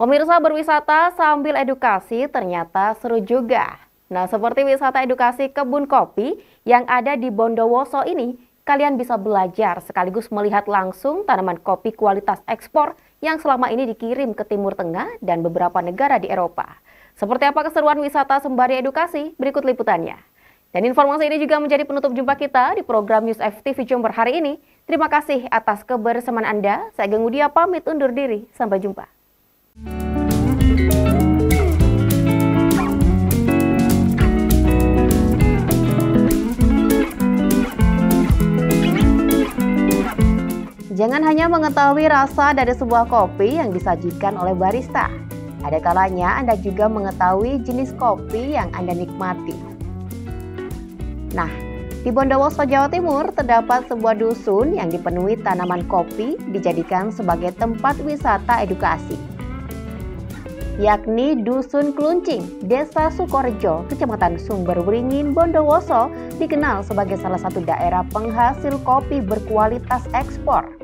Pemirsa, berwisata sambil edukasi ternyata seru juga. Nah, seperti wisata edukasi kebun kopi yang ada di Bondowoso ini, kalian bisa belajar sekaligus melihat langsung tanaman kopi kualitas ekspor yang selama ini dikirim ke Timur Tengah dan beberapa negara di Eropa. Seperti apa keseruan wisata sembari edukasi? Berikut liputannya. Dan informasi ini juga menjadi penutup jumpa kita di program News FTV Jember hari ini. Terima kasih atas kebersamaan Anda. Saya Gengudia pamit undur diri. Sampai jumpa. Jangan hanya mengetahui rasa dari sebuah kopi yang disajikan oleh barista. Ada kalanya Anda juga mengetahui jenis kopi yang Anda nikmati. Nah, di Bondowoso, Jawa Timur terdapat sebuah dusun yang dipenuhi tanaman kopi dijadikan sebagai tempat wisata edukasi, yakni Dusun Kluncing, Desa Sukorejo, Kecamatan Sumberwringin, Bondowoso, dikenal sebagai salah satu daerah penghasil kopi berkualitas ekspor.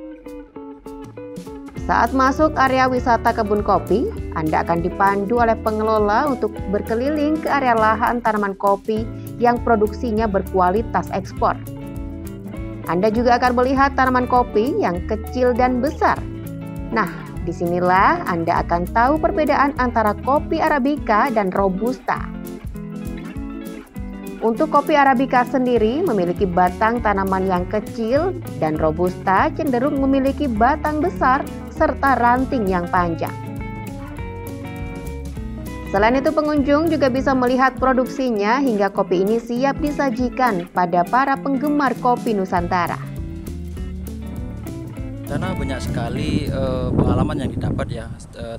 Saat masuk area wisata kebun kopi, Anda akan dipandu oleh pengelola untuk berkeliling ke area lahan tanaman kopi yang produksinya berkualitas ekspor. Anda juga akan melihat tanaman kopi yang kecil dan besar. Nah, disinilah Anda akan tahu perbedaan antara kopi Arabica dan Robusta. Untuk kopi Arabica sendiri memiliki batang tanaman yang kecil dan Robusta cenderung memiliki batang besar serta ranting yang panjang. Selain itu, pengunjung juga bisa melihat produksinya hingga kopi ini siap disajikan pada para penggemar kopi Nusantara. Karena banyak sekali pengalaman yang didapat ya,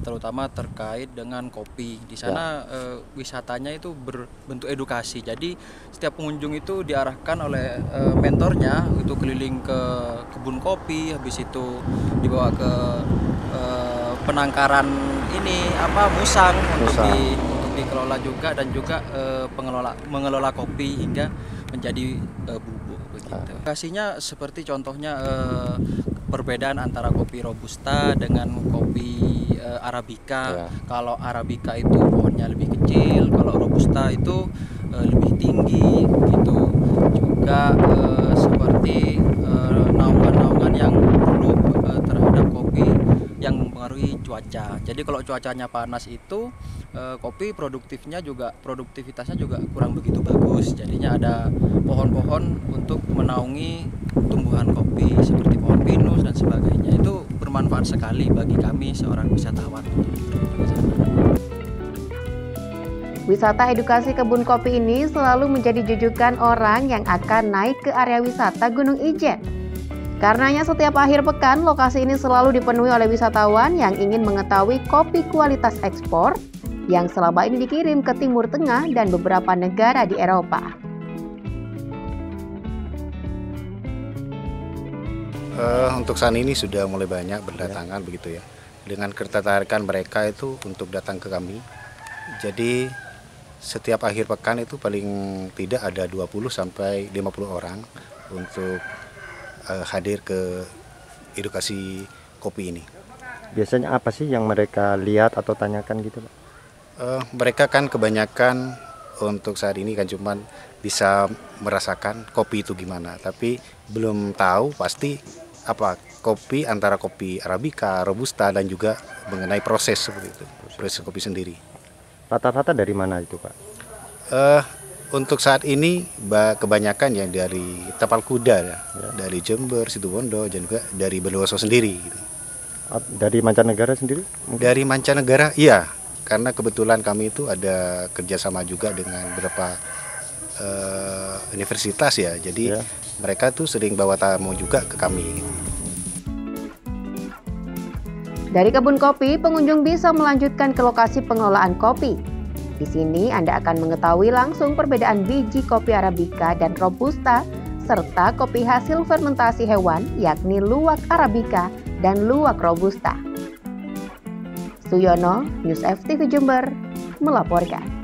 terutama terkait dengan kopi. Di sana wisatanya itu berbentuk edukasi. Jadi setiap pengunjung itu diarahkan oleh mentornya untuk keliling ke kebun kopi, habis itu dibawa ke penangkaran musang untuk dikelola juga, dan juga mengelola kopi hingga menjadi bubuk begitu. Edukasinya seperti contohnya perbedaan antara kopi Robusta dengan kopi Arabica. Kalau Arabica itu pohonnya lebih kecil, kalau Robusta itu lebih tinggi gitu. Juga seperti naungan-naungan yang perlu terhadap kopi yang mempengaruhi cuaca. Jadi kalau cuacanya panas itu kopi produktivitasnya juga kurang begitu bagus. Jadinya ada pohon-pohon untuk menaungi tumbuhan kopi seperti pohon pinus dan sebagainya. Itu bermanfaat sekali bagi kami seorang wisatawan. Wisata edukasi kebun kopi ini selalu menjadi jujukan orang yang akan naik ke area wisata Gunung Ijen. Karenanya setiap akhir pekan lokasi ini selalu dipenuhi oleh wisatawan yang ingin mengetahui kopi kualitas ekspor yang selama ini dikirim ke Timur Tengah dan beberapa negara di Eropa. Untuk saat ini sudah mulai banyak berdatangan begitu ya. Dengan ketertarikan mereka itu untuk datang ke kami. Jadi setiap akhir pekan itu paling tidak ada 20 sampai 50 orang untuk hadir ke edukasi kopi ini. Biasanya apa sih yang mereka lihat atau tanyakan gitu, Pak? Mereka kan kebanyakan untuk saat ini kan cuman bisa merasakan kopi itu gimana, tapi belum tahu pasti apa kopi antara kopi Arabica, Robusta, dan juga mengenai proses seperti itu, proses kopi sendiri. Rata-rata dari mana itu, Pak? Untuk saat ini kebanyakan yang dari Tapal Kuda ya. Dari Jember, Situbondo, dan juga dari Bondowoso sendiri. Gitu. Dari mancanegara sendiri? Mungkin? Dari mancanegara, iya. Karena kebetulan kami itu ada kerjasama juga dengan beberapa universitas ya. Jadi mereka tuh sering bawa tamu juga ke kami. Dari kebun kopi, pengunjung bisa melanjutkan ke lokasi pengelolaan kopi. Di sini Anda akan mengetahui langsung perbedaan biji kopi Arabica dan Robusta, serta kopi hasil fermentasi hewan yakni luwak Arabica dan luwak Robusta. Suyono, News FTV Jember, melaporkan.